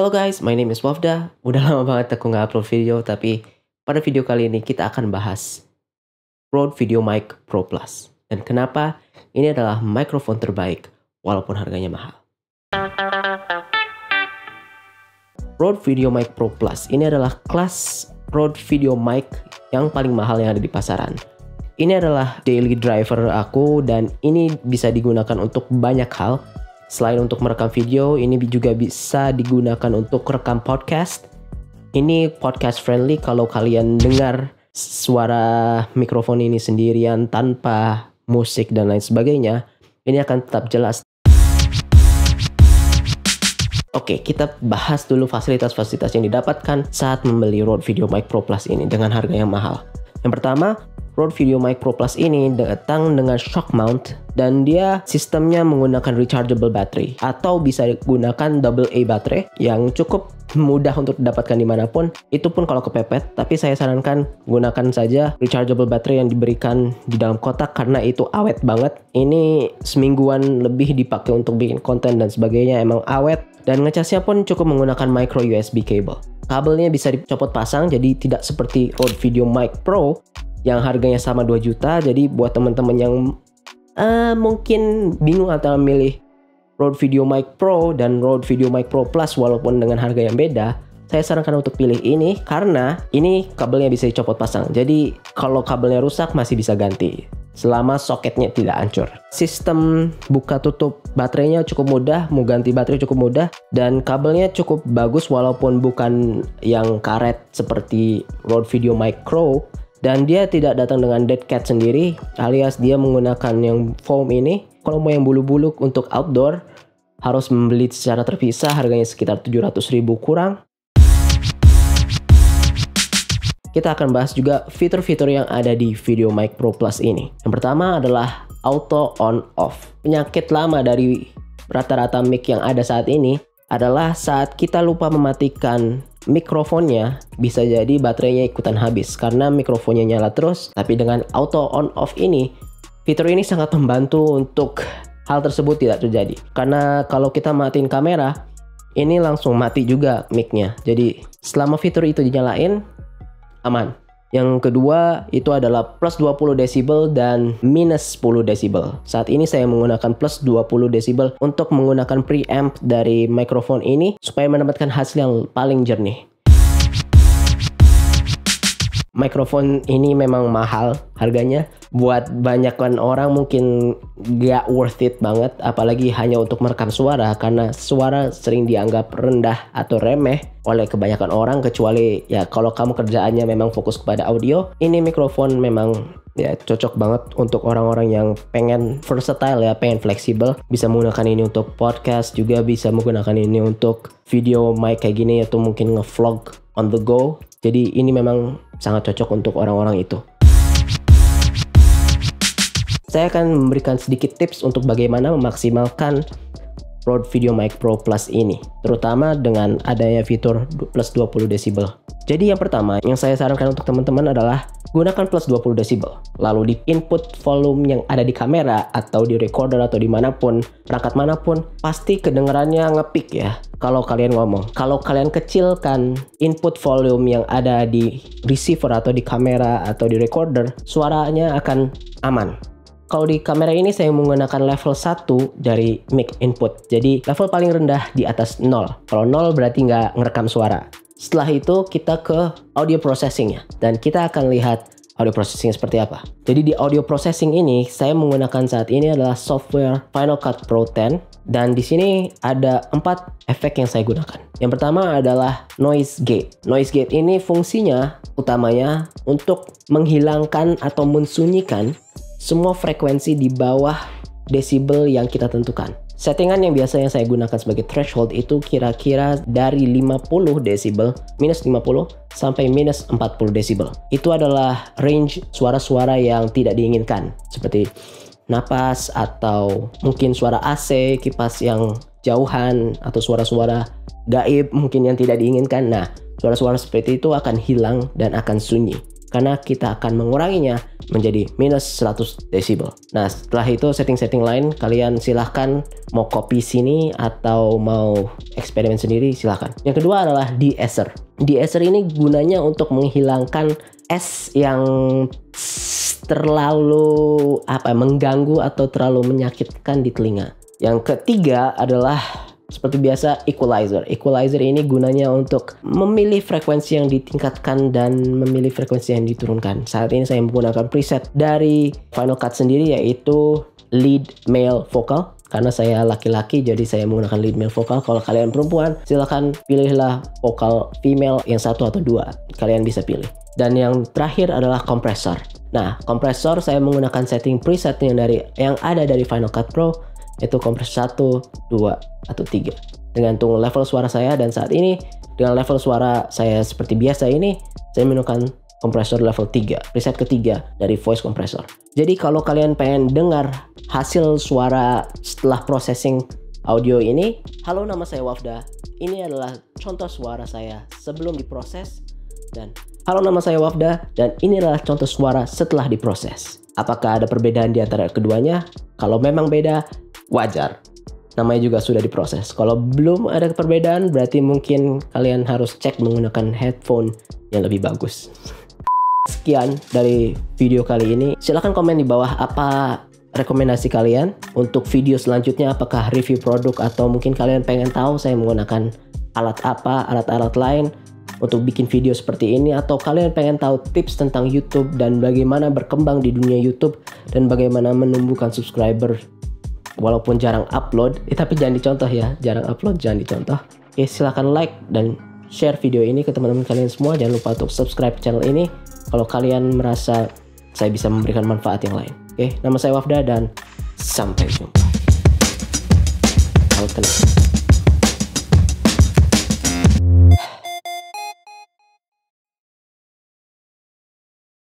Halo guys, my name is Wafda. Udah lama banget aku nggak upload video, tapi pada video kali ini kita akan bahas Rode VideoMic Pro Plus. Dan kenapa ini adalah mikrofon terbaik walaupun harganya mahal. Rode VideoMic Pro Plus ini adalah kelas Rode VideoMic yang paling mahal yang ada di pasaran. Ini adalah daily driver aku dan ini bisa digunakan untuk banyak hal. Selain untuk merekam video, ini juga bisa digunakan untuk rekam podcast. Ini podcast friendly kalau kalian dengar suara mikrofon ini sendirian tanpa musik dan lain sebagainya. Ini akan tetap jelas. Oke, kita bahas dulu fasilitas-fasilitas yang didapatkan saat membeli Rode VideoMic Pro Plus ini dengan harga yang mahal. Yang pertama, Rode VideoMic Pro Plus ini datang dengan shock mount dan dia sistemnya menggunakan rechargeable battery atau bisa digunakan AA baterai yang cukup mudah untuk didapatkan dimanapun. Itu pun kalau kepepet, tapi saya sarankan gunakan saja rechargeable battery yang diberikan di dalam kotak karena itu awet banget. Ini semingguan lebih dipakai untuk bikin konten dan sebagainya, emang awet. Dan ngecasnya pun cukup menggunakan micro USB cable. Kabelnya bisa dicopot pasang, jadi tidak seperti Rode VideoMic Pro yang harganya sama 2 juta. Jadi buat teman-teman yang mungkin bingung antara milih Rode VideoMic Pro dan Rode VideoMic Pro Plus walaupun dengan harga yang beda, saya sarankan untuk pilih ini karena ini kabelnya bisa dicopot pasang. Jadi kalau kabelnya rusak masih bisa ganti selama soketnya tidak hancur. Sistem buka tutup baterainya cukup mudah, mau ganti baterai cukup mudah, dan kabelnya cukup bagus walaupun bukan yang karet seperti Rode VideoMic Pro. Dan dia tidak datang dengan dead cat sendiri, alias dia menggunakan yang foam ini. Kalau mau yang bulu-bulu untuk outdoor, harus membeli secara terpisah, harganya sekitar 700.000 kurang. Kita akan bahas juga fitur-fitur yang ada di VideoMic Pro Plus ini. Yang pertama adalah auto on off. Penyakit lama dari rata-rata mic yang ada saat ini adalah saat kita lupa mematikan mikrofonnya, bisa jadi baterainya ikutan habis karena mikrofonnya nyala terus. Tapi dengan auto on off ini, fitur ini sangat membantu untuk hal tersebut tidak terjadi. Karena kalau kita matiin kamera, ini langsung mati juga mic-nya. Jadi selama fitur itu dinyalain, aman. Yang kedua itu adalah plus 20 desibel dan minus 10 desibel. Saat ini saya menggunakan plus 20 desibel untuk menggunakan preamp dari mikrofon ini supaya mendapatkan hasil yang paling jernih. Mikrofon ini memang mahal harganya. Buat banyakan orang mungkin gak worth it banget, apalagi hanya untuk merekam suara karena suara sering dianggap rendah atau remeh oleh kebanyakan orang, kecuali ya kalau kamu kerjaannya memang fokus kepada audio. Ini mikrofon memang ya cocok banget untuk orang-orang yang pengen versatile ya, pengen fleksibel. Bisa menggunakan ini untuk podcast, juga bisa menggunakan ini untuk video mic kayak gini atau mungkin nge-vlog on the go. Jadi ini memang sangat cocok untuk orang-orang itu. Saya akan memberikan sedikit tips untuk bagaimana memaksimalkan Rode VideoMic Pro Plus ini, terutama dengan adanya fitur plus 20 desibel. Jadi yang pertama yang saya sarankan untuk teman-teman adalah gunakan plus 20 desibel. Lalu di input volume yang ada di kamera atau di recorder atau dimanapun, perangkat manapun, pasti kedengarannya ngepick ya kalau kalian ngomong. Kalau kalian kecilkan input volume yang ada di receiver atau di kamera atau di recorder, suaranya akan aman. Kalau di kamera ini saya menggunakan level 1 dari mic input. Jadi level paling rendah di atas 0. Kalau 0 berarti nggak ngerekam suara. Setelah itu kita ke audio processing-nya. Dan kita akan lihat audio processing seperti apa. Jadi di audio processing ini saya menggunakan saat ini adalah software Final Cut Pro 10. Dan di sini ada 4 efek yang saya gunakan. Yang pertama adalah noise gate. Noise gate ini fungsinya utamanya untuk menghilangkan atau mensunyikan semua frekuensi di bawah desibel yang kita tentukan. Settingan yang biasanya saya gunakan sebagai threshold itu kira-kira dari 50 desibel, minus 50 sampai minus 40 desibel. Itu adalah range suara-suara yang tidak diinginkan, seperti napas atau mungkin suara AC, kipas yang jauhan, atau suara-suara gaib mungkin yang tidak diinginkan. Nah, suara-suara seperti itu akan hilang dan akan sunyi. karena kita akan menguranginya menjadi minus 100 desibel. Nah, setelah itu setting-setting lain kalian silahkan mau copy sini atau mau eksperimen sendiri, silahkan. Yang kedua adalah de-esser. De-esser ini gunanya untuk menghilangkan es yang terlalu mengganggu atau terlalu menyakitkan di telinga. Yang ketiga adalah seperti biasa equalizer. Equalizer ini gunanya untuk memilih frekuensi yang ditingkatkan dan memilih frekuensi yang diturunkan. Saat ini saya menggunakan preset dari Final Cut sendiri, yaitu lead male vocal. Karena saya laki-laki jadi saya menggunakan lead male vocal. Kalau kalian perempuan silahkan pilihlah vokal female yang satu atau dua. Kalian bisa pilih. Dan yang terakhir adalah kompresor. Nah, kompresor saya menggunakan setting preset yang ada dari Final Cut Pro, itu kompresor 1, 2, atau 3. Tergantung level suara saya, dan saat ini dengan level suara saya seperti biasa ini, saya menggunakan kompresor level 3, preset ketiga dari voice compressor. Jadi kalau kalian pengen dengar hasil suara setelah processing audio ini, halo, nama saya Wafda. Ini adalah contoh suara saya sebelum diproses, dan halo, nama saya Wafda, dan ini adalah contoh suara setelah diproses. Apakah ada perbedaan di antara keduanya? Kalau memang beda, wajar. Namanya juga sudah diproses. Kalau belum ada perbedaan, berarti mungkin kalian harus cek menggunakan headphone yang lebih bagus. Sekian dari video kali ini. Silahkan komen di bawah apa rekomendasi kalian untuk video selanjutnya. Apakah review produk atau mungkin kalian pengen tahu saya menggunakan alat lain untuk bikin video seperti ini, atau kalian pengen tahu tips tentang YouTube dan bagaimana berkembang di dunia YouTube dan bagaimana menumbuhkan subscriber walaupun jarang upload. Tapi jangan dicontoh ya, jarang upload jangan dicontoh. Oke, silahkan like dan share video ini ke teman-teman kalian semua. Jangan lupa untuk subscribe channel ini kalau kalian merasa saya bisa memberikan manfaat yang lain. Oke, nama saya Wafda dan sampai jumpa.